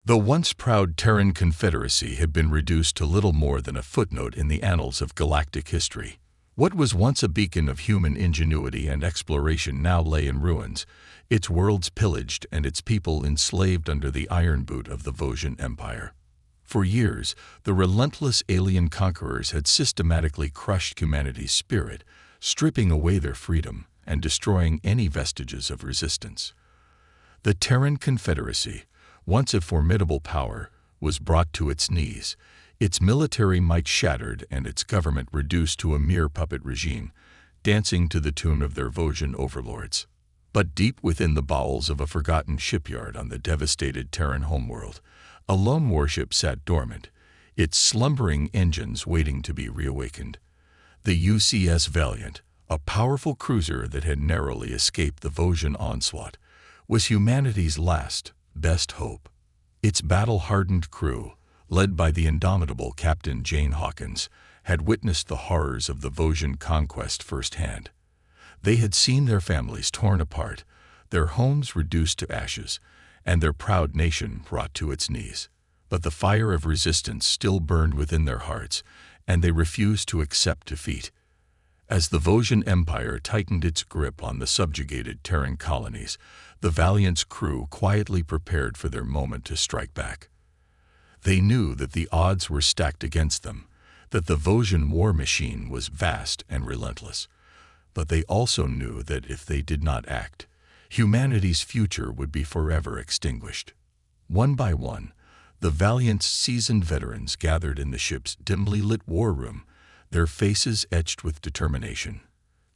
The once proud Terran Confederacy had been reduced to little more than a footnote in the annals of galactic history. What was once a beacon of human ingenuity and exploration now lay in ruins, its worlds pillaged and its people enslaved under the iron boot of the Vosgian Empire. For years, the relentless alien conquerors had systematically crushed humanity's spirit, stripping away their freedom and destroying any vestiges of resistance. The Terran Confederacy, once a formidable power, was brought to its knees, its military might shattered and its government reduced to a mere puppet regime, dancing to the tune of their Vosgian overlords. But deep within the bowels of a forgotten shipyard on the devastated Terran homeworld, a lone warship sat dormant, its slumbering engines waiting to be reawakened. The UCS Valiant, a powerful cruiser that had narrowly escaped the Vosgian onslaught, was humanity's last, best hope. Its battle-hardened crew, led by the indomitable Captain Jane Hawkins, had witnessed the horrors of the Vosgian conquest firsthand. They had seen their families torn apart, their homes reduced to ashes, and their proud nation brought to its knees. But the fire of resistance still burned within their hearts, and they refused to accept defeat. As the Vosgian Empire tightened its grip on the subjugated Terran colonies, the Valiant's crew quietly prepared for their moment to strike back. They knew that the odds were stacked against them, that the Vosgian war machine was vast and relentless. But they also knew that if they did not act, humanity's future would be forever extinguished. One by one, the Valiant's seasoned veterans gathered in the ship's dimly lit war room, their faces etched with determination.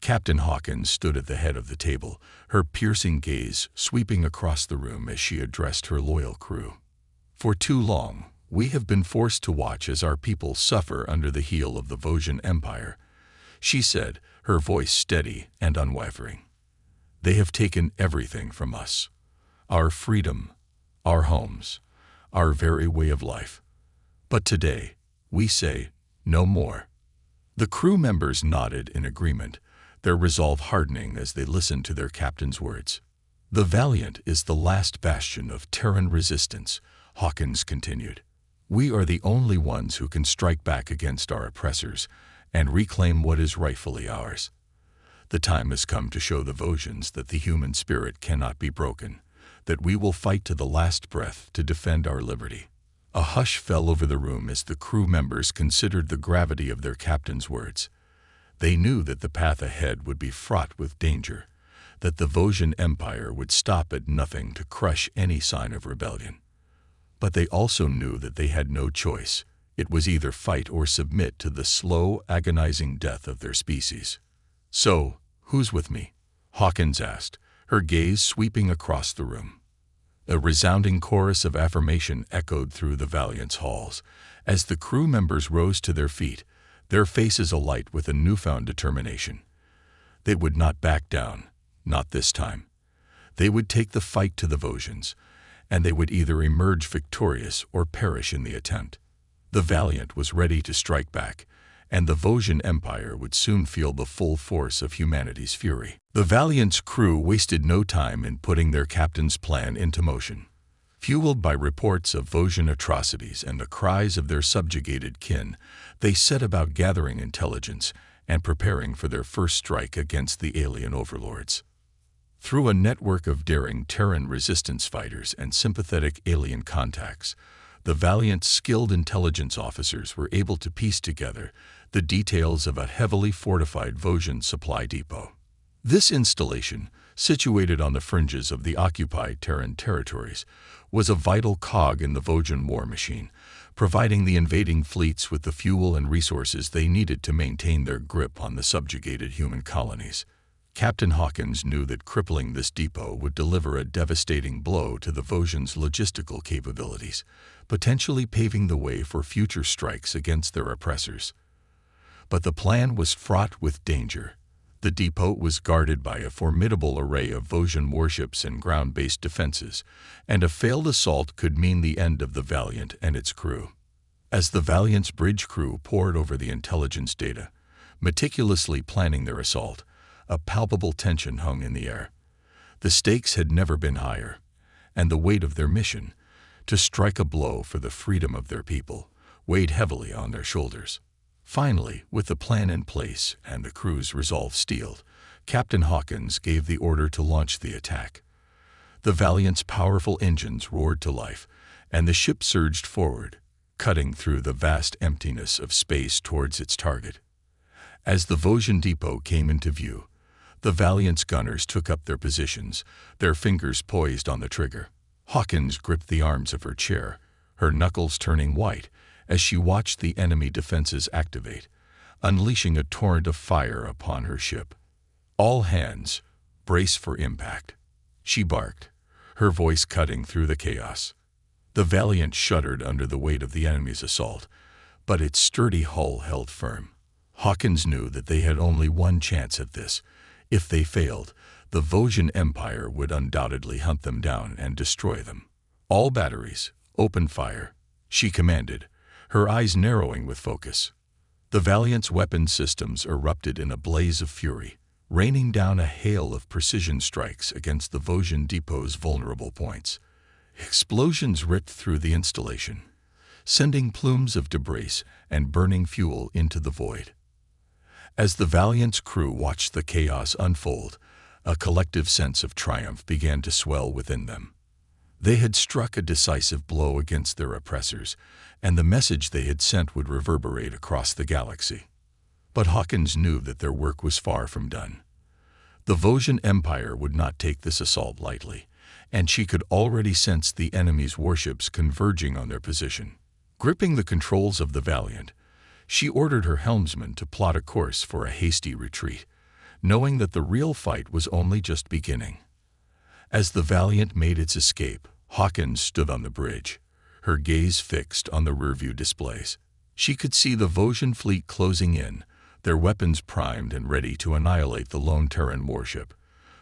Captain Hawkins stood at the head of the table, her piercing gaze sweeping across the room as she addressed her loyal crew. For too long, we have been forced to watch as our people suffer under the heel of the Vosgian Empire, she said, her voice steady and unwavering. They have taken everything from us. Our freedom, our homes, our very way of life. But today, we say, no more. The crew members nodded in agreement, their resolve hardening as they listened to their captain's words. The Valiant is the last bastion of Terran resistance, Hawkins continued. We are the only ones who can strike back against our oppressors and reclaim what is rightfully ours. The time has come to show the Vosgians that the human spirit cannot be broken, that we will fight to the last breath to defend our liberty. A hush fell over the room as the crew members considered the gravity of their captain's words. They knew that the path ahead would be fraught with danger, that the Vosgian Empire would stop at nothing to crush any sign of rebellion. But they also knew that they had no choice. It was either fight or submit to the slow, agonizing death of their species. So, who's with me? Hawkins asked, her gaze sweeping across the room. A resounding chorus of affirmation echoed through the Valiant's halls as the crew members rose to their feet, their faces alight with a newfound determination. They would not back down, not this time. They would take the fight to the Vosgians, and they would either emerge victorious or perish in the attempt. The Valiant was ready to strike back, and the Vosgian Empire would soon feel the full force of humanity's fury. The Valiant's crew wasted no time in putting their captain's plan into motion. Fueled by reports of Vosgian atrocities and the cries of their subjugated kin, they set about gathering intelligence and preparing for their first strike against the alien overlords. Through a network of daring Terran resistance fighters and sympathetic alien contacts, the Valiant's skilled intelligence officers were able to piece together the details of a heavily fortified Vosgian supply depot. This installation, situated on the fringes of the occupied Terran territories, was a vital cog in the Vosgian war machine, providing the invading fleets with the fuel and resources they needed to maintain their grip on the subjugated human colonies. Captain Hawkins knew that crippling this depot would deliver a devastating blow to the Vosgians' logistical capabilities, potentially paving the way for future strikes against their oppressors. But the plan was fraught with danger. The depot was guarded by a formidable array of Vosgian warships and ground-based defenses, and a failed assault could mean the end of the Valiant and its crew. As the Valiant's bridge crew pored over the intelligence data, meticulously planning their assault, a palpable tension hung in the air. The stakes had never been higher, and the weight of their mission, to strike a blow for the freedom of their people, weighed heavily on their shoulders. Finally, with the plan in place and the crew's resolve steeled, Captain Hawkins gave the order to launch the attack. The Valiant's powerful engines roared to life, and the ship surged forward, cutting through the vast emptiness of space towards its target. As the Vosgian depot came into view, the Valiant's gunners took up their positions, their fingers poised on the trigger. Hawkins gripped the arms of her chair, her knuckles turning white as she watched the enemy defenses activate, unleashing a torrent of fire upon her ship. "All hands, brace for impact," she barked, her voice cutting through the chaos. The Valiant shuddered under the weight of the enemy's assault, but its sturdy hull held firm. Hawkins knew that they had only one chance at this. If they failed, the Vosgian Empire would undoubtedly hunt them down and destroy them. "All batteries, open fire," she commanded, her eyes narrowing with focus. The Valiant's weapon systems erupted in a blaze of fury, raining down a hail of precision strikes against the Vosgian depot's vulnerable points. Explosions ripped through the installation, sending plumes of debris and burning fuel into the void. As the Valiant's crew watched the chaos unfold, a collective sense of triumph began to swell within them. They had struck a decisive blow against their oppressors, and the message they had sent would reverberate across the galaxy. But Hawkins knew that their work was far from done. The Vosgian Empire would not take this assault lightly, and she could already sense the enemy's warships converging on their position. Gripping the controls of the Valiant, she ordered her helmsman to plot a course for a hasty retreat, knowing that the real fight was only just beginning. As the Valiant made its escape, Hawkins stood on the bridge, her gaze fixed on the rearview displays. She could see the Vosgian fleet closing in, their weapons primed and ready to annihilate the lone Terran warship.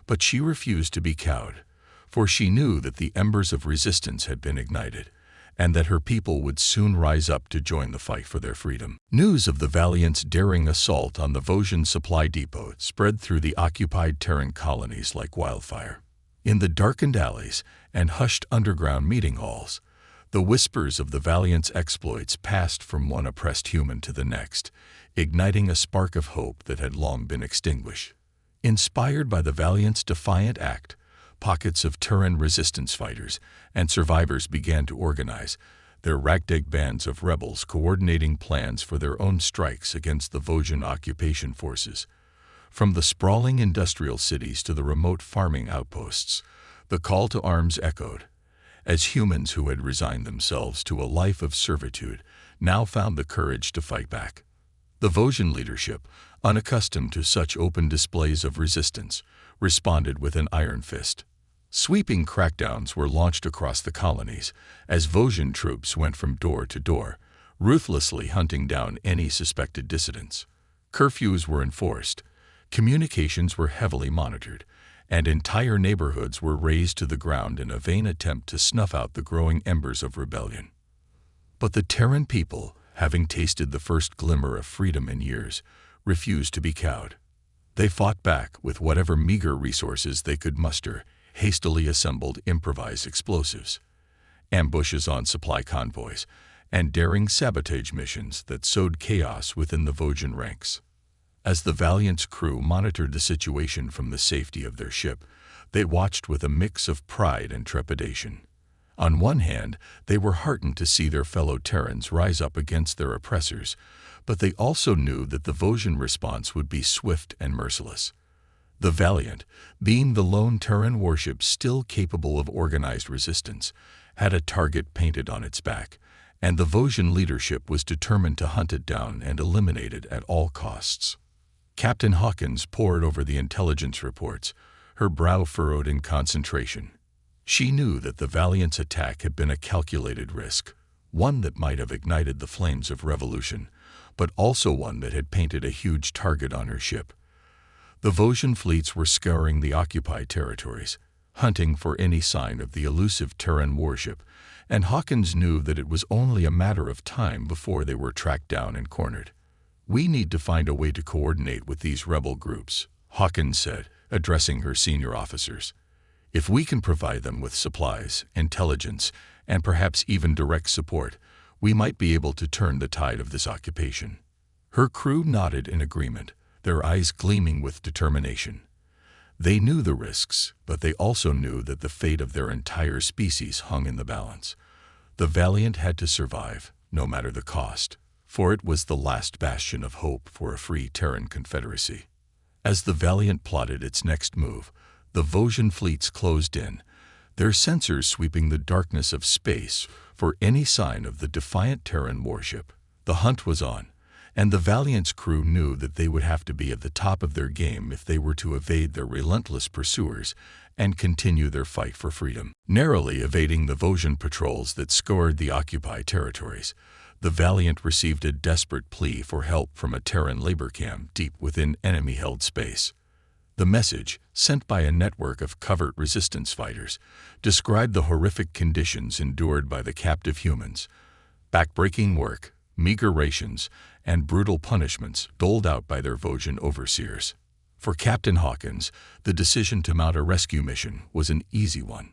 But she refused to be cowed, for she knew that the embers of resistance had been ignited, and that her people would soon rise up to join the fight for their freedom. News of the Valiant's daring assault on the Vosgian supply depot spread through the occupied Terran colonies like wildfire. In the darkened alleys and hushed underground meeting halls, the whispers of the Valiant's exploits passed from one oppressed human to the next, igniting a spark of hope that had long been extinguished. Inspired by the Valiant's defiant act, pockets of Terran resistance fighters and survivors began to organize, their ragtag bands of rebels coordinating plans for their own strikes against the Vosgian occupation forces. From the sprawling industrial cities to the remote farming outposts, the call to arms echoed, as humans who had resigned themselves to a life of servitude now found the courage to fight back. The Vosgian leadership, unaccustomed to such open displays of resistance, responded with an iron fist. Sweeping crackdowns were launched across the colonies as Vosgian troops went from door to door, ruthlessly hunting down any suspected dissidents. Curfews were enforced, communications were heavily monitored, and entire neighborhoods were razed to the ground in a vain attempt to snuff out the growing embers of rebellion. But the Terran people, having tasted the first glimmer of freedom in years, refused to be cowed. They fought back with whatever meager resources they could muster, hastily assembled improvised explosives, ambushes on supply convoys, and daring sabotage missions that sowed chaos within the Vosgian ranks. As the Valiant's crew monitored the situation from the safety of their ship, they watched with a mix of pride and trepidation. On one hand, they were heartened to see their fellow Terrans rise up against their oppressors, but they also knew that the Vosgian response would be swift and merciless. The Valiant, being the lone Terran warship still capable of organized resistance, had a target painted on its back, and the Vosgian leadership was determined to hunt it down and eliminate it at all costs. Captain Hawkins pored over the intelligence reports, her brow furrowed in concentration. She knew that the Valiant's attack had been a calculated risk, one that might have ignited the flames of revolution, but also one that had painted a huge target on her ship. The Vosgian fleets were scouring the occupied territories, hunting for any sign of the elusive Terran warship, and Hawkins knew that it was only a matter of time before they were tracked down and cornered. "We need to find a way to coordinate with these rebel groups," Hawkins said, addressing her senior officers. If we can provide them with supplies, intelligence, and perhaps even direct support, we might be able to turn the tide of this occupation." Her crew nodded in agreement, their eyes gleaming with determination. They knew the risks, but they also knew that the fate of their entire species hung in the balance. The Valiant had to survive, no matter the cost, for it was the last bastion of hope for a free Terran confederacy. As the Valiant plotted its next move, the Vosian fleets closed in, their sensors sweeping the darkness of space for any sign of the defiant Terran warship. The hunt was on, and the Valiant's crew knew that they would have to be at the top of their game if they were to evade their relentless pursuers and continue their fight for freedom. Narrowly evading the Vosian patrols that scoured the occupied territories, the Valiant received a desperate plea for help from a Terran labor camp deep within enemy-held space. The message, sent by a network of covert resistance fighters, described the horrific conditions endured by the captive humans: backbreaking work, meager rations, and brutal punishments doled out by their Vosian overseers. For Captain Hawkins, the decision to mount a rescue mission was an easy one.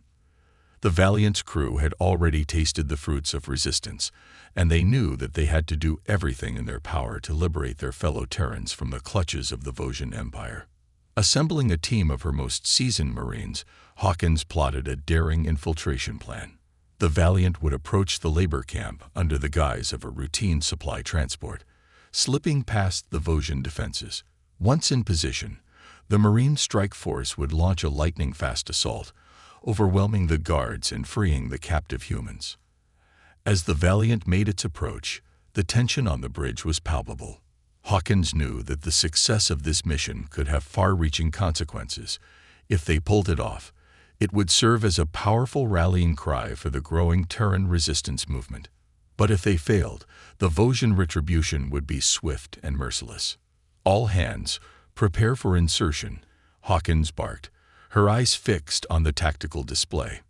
The Valiant's crew had already tasted the fruits of resistance, and they knew that they had to do everything in their power to liberate their fellow Terrans from the clutches of the Vosian Empire. Assembling a team of her most seasoned Marines, Hawkins plotted a daring infiltration plan. The Valiant would approach the labor camp under the guise of a routine supply transport, slipping past the Vosian defenses. Once in position, the Marine strike force would launch a lightning-fast assault, overwhelming the guards and freeing the captive humans. As the Valiant made its approach, the tension on the bridge was palpable. Hawkins knew that the success of this mission could have far-reaching consequences. If they pulled it off, it would serve as a powerful rallying cry for the growing Terran resistance movement. But if they failed, the Vosian retribution would be swift and merciless. "All hands, prepare for insertion," Hawkins barked, her eyes fixed on the tactical display.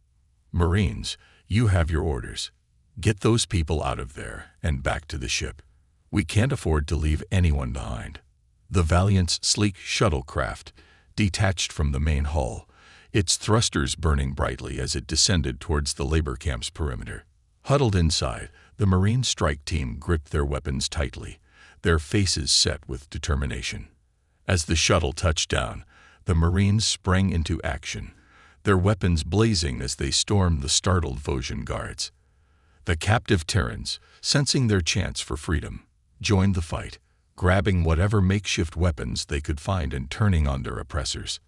"Marines, you have your orders. Get those people out of there and back to the ship. We can't afford to leave anyone behind." The Valiant's sleek shuttlecraft detached from the main hull, its thrusters burning brightly as it descended towards the labor camp's perimeter. Huddled inside, the Marine strike team gripped their weapons tightly, their faces set with determination. As the shuttle touched down, the Marines sprang into action, their weapons blazing as they stormed the startled Vosian guards. The captive Terrans, sensing their chance for freedom, joined the fight, grabbing whatever makeshift weapons they could find and turning on their oppressors.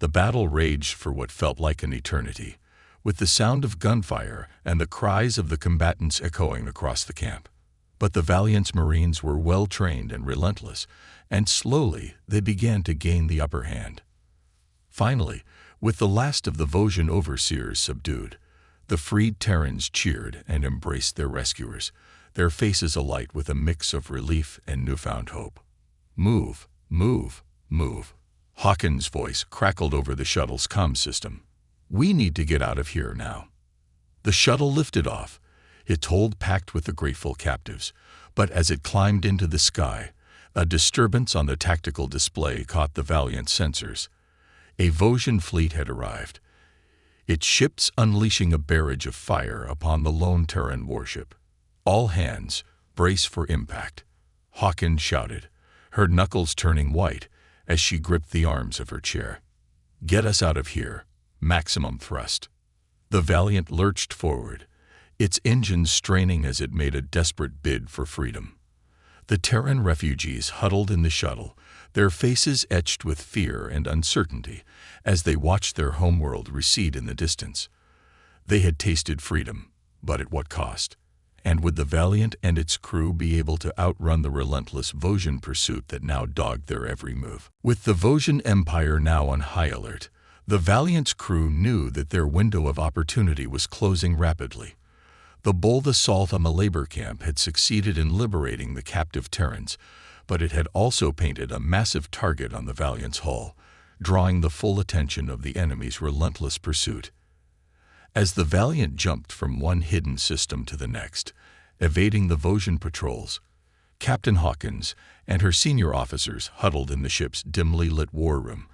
The battle raged for what felt like an eternity, with the sound of gunfire and the cries of the combatants echoing across the camp. But the Valiant's Marines were well-trained and relentless, and slowly they began to gain the upper hand. Finally, with the last of the Vosian overseers subdued, the freed Terrans cheered and embraced their rescuers, their faces alight with a mix of relief and newfound hope. "Move, move, move." Hawkins' voice crackled over the shuttle's comm system. "We need to get out of here now." The shuttle lifted off, its hold packed with the grateful captives, but as it climbed into the sky, a disturbance on the tactical display caught the Valiant sensors. A Vosian fleet had arrived, its ships unleashing a barrage of fire upon the lone Terran warship. "All hands, brace for impact," Hawkins shouted, her knuckles turning white as she gripped the arms of her chair. "Get us out of here. Maximum thrust." The Valiant lurched forward, its engines straining as it made a desperate bid for freedom. The Terran refugees huddled in the shuttle, their faces etched with fear and uncertainty as they watched their homeworld recede in the distance. They had tasted freedom, but at what cost? And would the Valiant and its crew be able to outrun the relentless Vosian pursuit that now dogged their every move? With the Vosian Empire now on high alert, the Valiant's crew knew that their window of opportunity was closing rapidly. The bold assault on the labor camp had succeeded in liberating the captive Terrans, but it had also painted a massive target on the Valiant's hull, drawing the full attention of the enemy's relentless pursuit. As the Valiant jumped from one hidden system to the next, evading the Vosian patrols, Captain Hawkins and her senior officers huddled in the ship's dimly lit war room,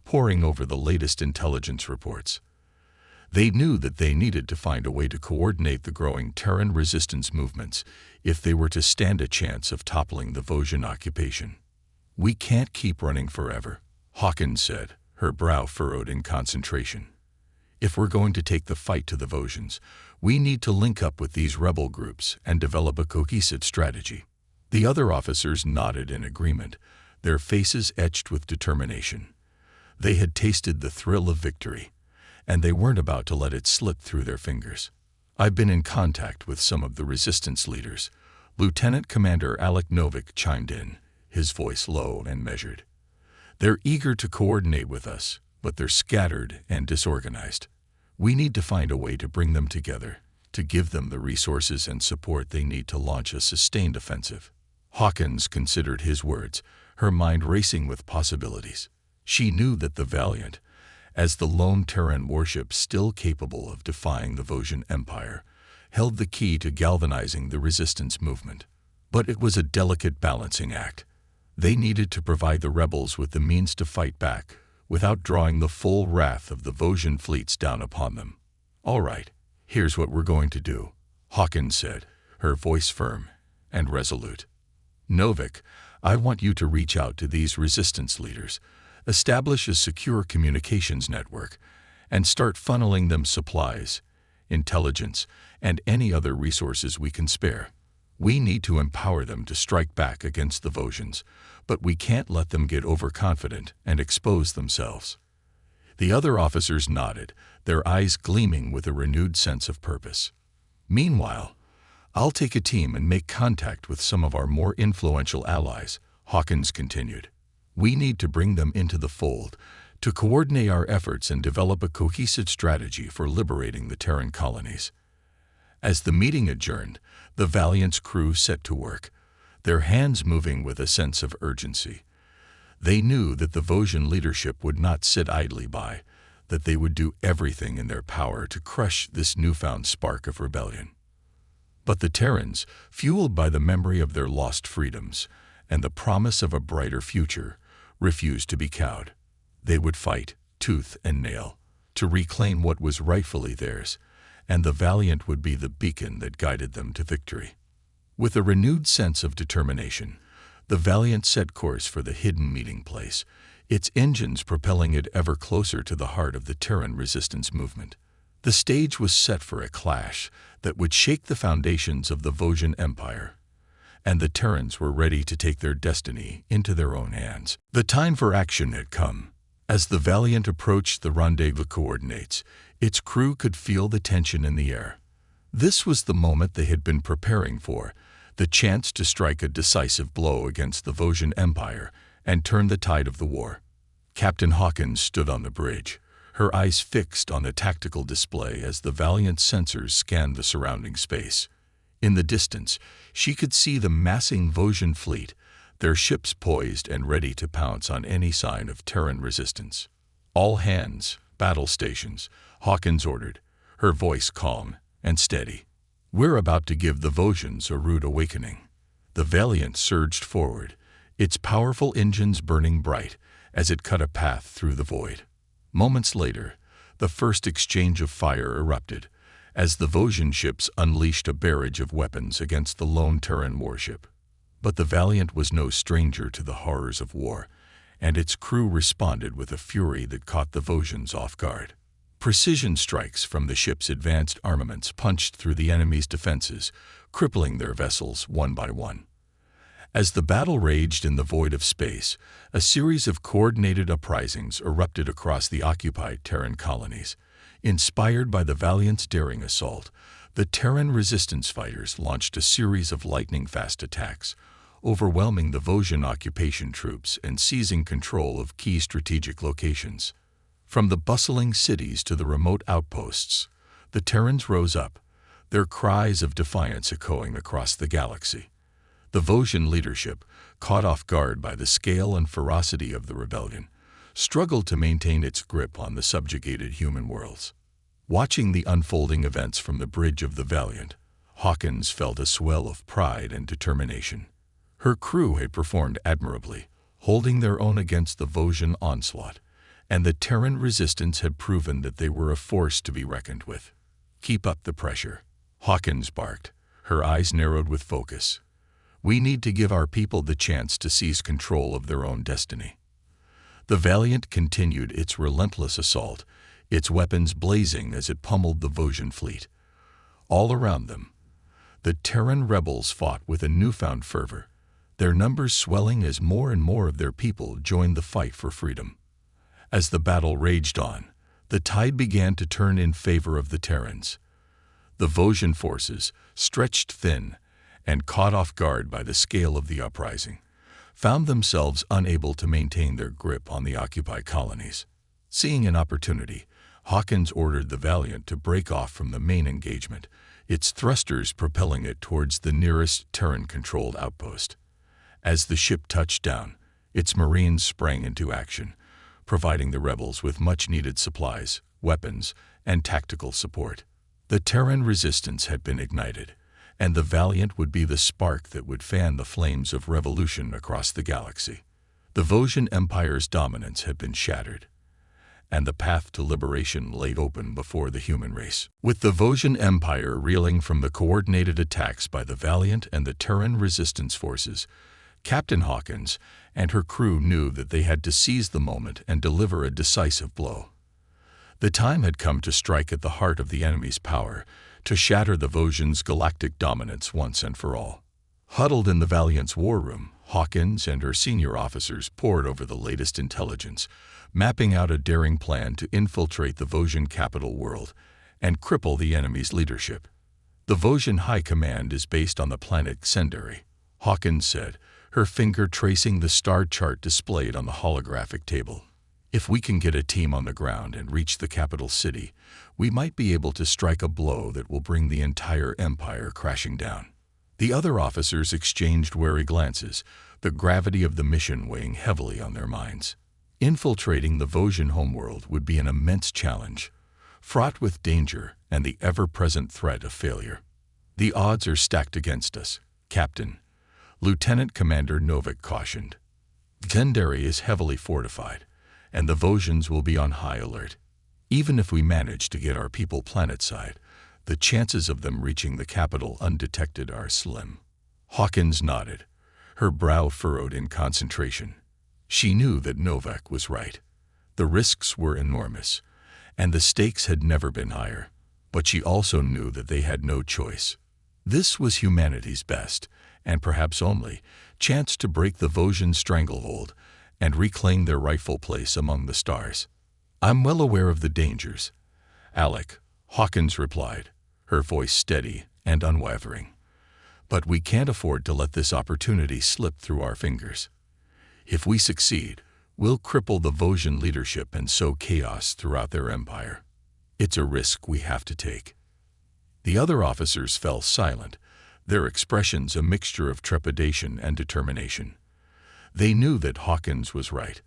poring over the latest intelligence reports. They knew that they needed to find a way to coordinate the growing Terran resistance movements if they were to stand a chance of toppling the Vosgian occupation. "We can't keep running forever," Hawkins said, her brow furrowed in concentration. "If we're going to take the fight to the Vosgians, we need to link up with these rebel groups and develop a cohesive strategy." The other officers nodded in agreement, their faces etched with determination. They had tasted the thrill of victory, and they weren't about to let it slip through their fingers. "I've been in contact with some of the resistance leaders," Lieutenant Commander Alec Novik chimed in, his voice low and measured. "They're eager to coordinate with us, but they're scattered and disorganized. We need to find a way to bring them together, to give them the resources and support they need to launch a sustained offensive." Hawkins considered his words, her mind racing with possibilities. She knew that the Valiant, as the lone Terran warship still capable of defying the Vosgian Empire, held the key to galvanizing the resistance movement. But it was a delicate balancing act. They needed to provide the rebels with the means to fight back, without drawing the full wrath of the Vosgian fleets down upon them. "All right, here's what we're going to do," Hawkins said, her voice firm and resolute. "Novik, I want you to reach out to these resistance leaders, establish a secure communications network, and start funneling them supplies, intelligence, and any other resources we can spare. We need to empower them to strike back against the Vosgians, but we can't let them get overconfident and expose themselves." The other officers nodded, their eyes gleaming with a renewed sense of purpose. "Meanwhile, I'll take a team and make contact with some of our more influential allies," Hawkins continued. "We need to bring them into the fold, to coordinate our efforts and develop a cohesive strategy for liberating the Terran colonies." As the meeting adjourned, the Valiant's crew set to work, their hands moving with a sense of urgency. They knew that the Vosgian leadership would not sit idly by, that they would do everything in their power to crush this newfound spark of rebellion. But the Terrans, fueled by the memory of their lost freedoms and the promise of a brighter future, refused to be cowed. They would fight, tooth and nail, to reclaim what was rightfully theirs, and the Valiant would be the beacon that guided them to victory. With a renewed sense of determination, the Valiant set course for the hidden meeting place, its engines propelling it ever closer to the heart of the Terran resistance movement. The stage was set for a clash that would shake the foundations of the Vosgian Empire, and the Terrans were ready to take their destiny into their own hands. The time for action had come. As the Valiant approached the rendezvous coordinates, its crew could feel the tension in the air. This was the moment they had been preparing for, the chance to strike a decisive blow against the Vosgian Empire and turn the tide of the war. Captain Hawkins stood on the bridge, her eyes fixed on the tactical display as the Valiant's sensors scanned the surrounding space. In the distance, she could see the massing Vosgian fleet, their ships poised and ready to pounce on any sign of Terran resistance. "All hands, battle stations," Hawkins ordered, her voice calm and steady. "We're about to give the Vosgians a rude awakening." The Valiant surged forward, its powerful engines burning bright as it cut a path through the void. Moments later, the first exchange of fire erupted, as the Vosgian ships unleashed a barrage of weapons against the lone Terran warship. But the Valiant was no stranger to the horrors of war, and its crew responded with a fury that caught the Vosgians off guard. Precision strikes from the ship's advanced armaments punched through the enemy's defenses, crippling their vessels one by one. As the battle raged in the void of space, a series of coordinated uprisings erupted across the occupied Terran colonies. Inspired by the Valiant's daring assault, the Terran resistance fighters launched a series of lightning-fast attacks, overwhelming the Vosgian occupation troops and seizing control of key strategic locations. From the bustling cities to the remote outposts, the Terrans rose up, their cries of defiance echoing across the galaxy. The Vosgian leadership, caught off guard by the scale and ferocity of the rebellion, struggled to maintain its grip on the subjugated human worlds. Watching the unfolding events from the bridge of the Valiant, Hawkins felt a swell of pride and determination. Her crew had performed admirably, holding their own against the Vosgian onslaught, and the Terran resistance had proven that they were a force to be reckoned with. "Keep up the pressure," Hawkins barked, her eyes narrowed with focus. "We need to give our people the chance to seize control of their own destiny." The Valiant continued its relentless assault, its weapons blazing as it pummeled the Vosgian fleet. All around them, the Terran rebels fought with a newfound fervor, their numbers swelling as more and more of their people joined the fight for freedom. As the battle raged on, the tide began to turn in favor of the Terrans. The Vosgian forces, stretched thin and caught off guard by the scale of the uprising, found themselves unable to maintain their grip on the occupied colonies. Seeing an opportunity, Hawkins ordered the Valiant to break off from the main engagement, its thrusters propelling it towards the nearest Terran-controlled outpost. As the ship touched down, its Marines sprang into action, providing the rebels with much-needed supplies, weapons, and tactical support. The Terran resistance had been ignited, and the Valiant would be the spark that would fan the flames of revolution across the galaxy. The Vosgian Empire's dominance had been shattered, and the path to liberation laid open before the human race. With the Vosgian Empire reeling from the coordinated attacks by the Valiant and the Terran resistance forces, Captain Hawkins and her crew knew that they had to seize the moment and deliver a decisive blow. The time had come to strike at the heart of the enemy's power, to shatter the Vosgians' galactic dominance once and for all. Huddled in the Valiant's war room, Hawkins and her senior officers pored over the latest intelligence, mapping out a daring plan to infiltrate the Vosgian capital world and cripple the enemy's leadership. "The Vosgian High Command is based on the planet Xendari," Hawkins said, her finger tracing the star chart displayed on the holographic table. "If we can get a team on the ground and reach the capital city, we might be able to strike a blow that will bring the entire empire crashing down." The other officers exchanged wary glances, the gravity of the mission weighing heavily on their minds. Infiltrating the Vosgian homeworld would be an immense challenge, fraught with danger and the ever-present threat of failure. "The odds are stacked against us, Captain," Lieutenant Commander Novak cautioned. "Xendari is heavily fortified, and the Vosgians will be on high alert. Even if we manage to get our people planetside, the chances of them reaching the capital undetected are slim." Hawkins nodded, her brow furrowed in concentration. She knew that Novak was right. The risks were enormous, and the stakes had never been higher. But she also knew that they had no choice. This was humanity's best, and perhaps only, chance to break the Vosgian stranglehold and reclaim their rightful place among the stars. "I'm well aware of the dangers, Alec," Hawkins replied, her voice steady and unwavering. "But we can't afford to let this opportunity slip through our fingers. If we succeed, we'll cripple the Vosgian leadership and sow chaos throughout their empire. It's a risk we have to take." The other officers fell silent, their expressions a mixture of trepidation and determination. They knew that Hawkins was right.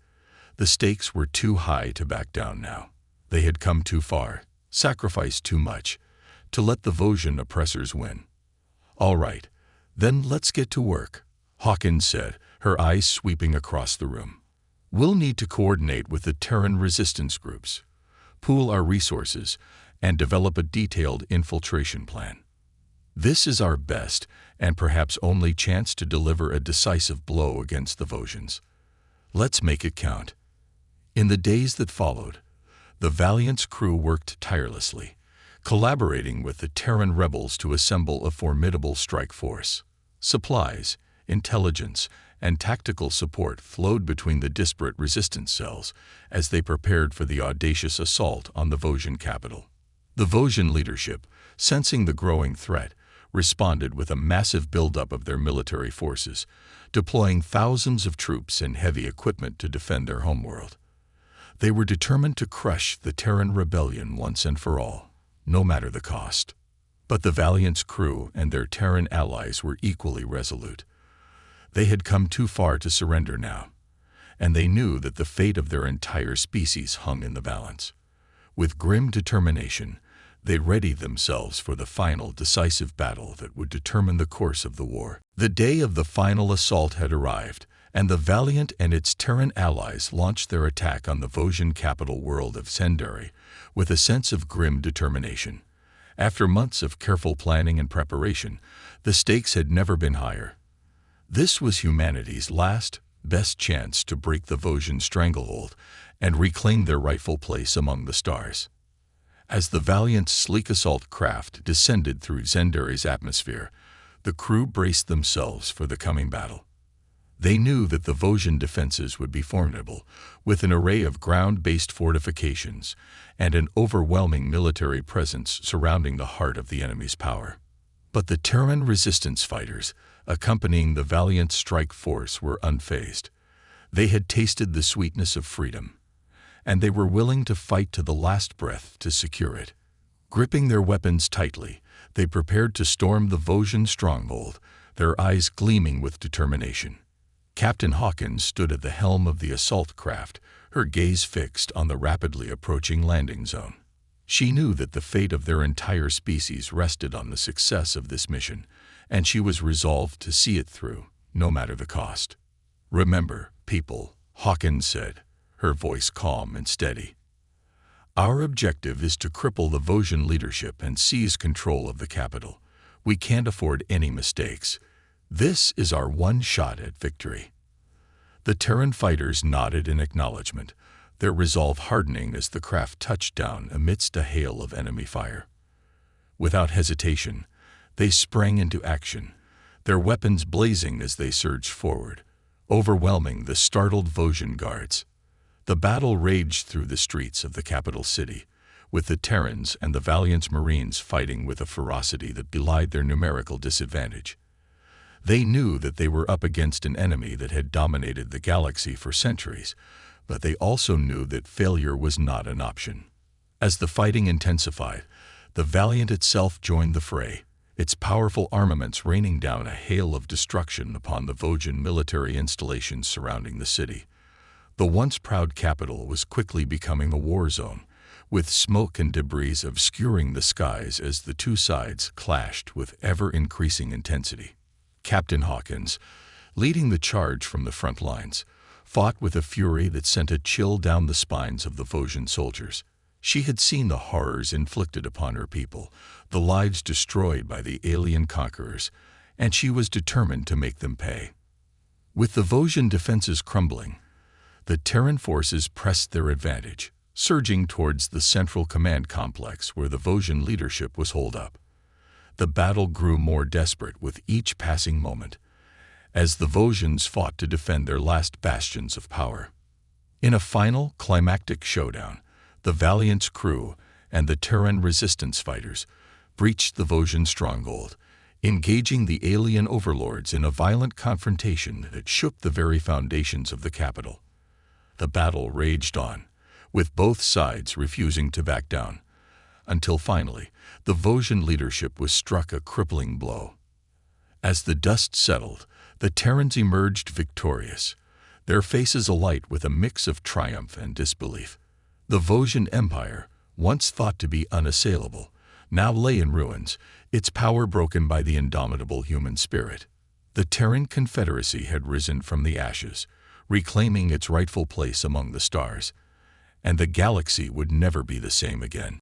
The stakes were too high to back down now. They had come too far, sacrificed too much, to let the Vosgian oppressors win. "All right, then let's get to work," Hawkins said, her eyes sweeping across the room. "We'll need to coordinate with the Terran resistance groups, pool our resources, and develop a detailed infiltration plan. This is our best and perhaps only chance to deliver a decisive blow against the Vosgians. Let's make it count." In the days that followed, the Valiant's crew worked tirelessly, collaborating with the Terran rebels to assemble a formidable strike force. Supplies, intelligence, and tactical support flowed between the disparate resistance cells as they prepared for the audacious assault on the Vosgian capital. The Vosgian leadership, sensing the growing threat, responded with a massive buildup of their military forces, deploying thousands of troops and heavy equipment to defend their homeworld. They were determined to crush the Terran rebellion once and for all, no matter the cost. But the Valiant's crew and their Terran allies were equally resolute. They had come too far to surrender now, and they knew that the fate of their entire species hung in the balance. With grim determination, they readied themselves for the final decisive battle that would determine the course of the war. The day of the final assault had arrived, and the Valiant and its Terran allies launched their attack on the Vosgian capital world of Sendari with a sense of grim determination. After months of careful planning and preparation, the stakes had never been higher. This was humanity's last, best chance to break the Vosgian stranglehold and reclaim their rightful place among the stars. As the Valiant's sleek assault craft descended through Zendari's atmosphere, the crew braced themselves for the coming battle. They knew that the Vosgian defenses would be formidable, with an array of ground-based fortifications and an overwhelming military presence surrounding the heart of the enemy's power. But the Terran resistance fighters, accompanying the Valiant strike force, were unfazed. They had tasted the sweetness of freedom, and they were willing to fight to the last breath to secure it. Gripping their weapons tightly, they prepared to storm the Vosgian stronghold, their eyes gleaming with determination. Captain Hawkins stood at the helm of the assault craft, her gaze fixed on the rapidly approaching landing zone. She knew that the fate of their entire species rested on the success of this mission, and she was resolved to see it through, no matter the cost. "Remember, people," Hawkins said, her voice calm and steady. "Our objective is to cripple the Vosgian leadership and seize control of the capital. We can't afford any mistakes. This is our one shot at victory." The Terran fighters nodded in acknowledgement, their resolve hardening as the craft touched down amidst a hail of enemy fire. Without hesitation, they sprang into action, their weapons blazing as they surged forward, overwhelming the startled Vosgian guards. The battle raged through the streets of the capital city, with the Terrans and the Valiant's Marines fighting with a ferocity that belied their numerical disadvantage. They knew that they were up against an enemy that had dominated the galaxy for centuries, but they also knew that failure was not an option. As the fighting intensified, the Valiant itself joined the fray, its powerful armaments raining down a hail of destruction upon the Vosgian military installations surrounding the city. The once proud capital was quickly becoming a war zone, with smoke and debris obscuring the skies as the two sides clashed with ever-increasing intensity. Captain Hawkins, leading the charge from the front lines, fought with a fury that sent a chill down the spines of the Vosgian soldiers. She had seen the horrors inflicted upon her people, the lives destroyed by the alien conquerors, and she was determined to make them pay. With the Vosgian defenses crumbling, the Terran forces pressed their advantage, surging towards the central command complex where the Vosgian leadership was holed up. The battle grew more desperate with each passing moment, as the Vosgians fought to defend their last bastions of power. In a final, climactic showdown, the Valiant's crew and the Terran resistance fighters breached the Vosgian stronghold, engaging the alien overlords in a violent confrontation that shook the very foundations of the capital. The battle raged on, with both sides refusing to back down, until finally the Vosgian leadership was struck a crippling blow. As the dust settled, the Terrans emerged victorious, their faces alight with a mix of triumph and disbelief. The Vosgian Empire, once thought to be unassailable, now lay in ruins, its power broken by the indomitable human spirit. The Terran Confederacy had risen from the ashes, reclaiming its rightful place among the stars, and the galaxy would never be the same again.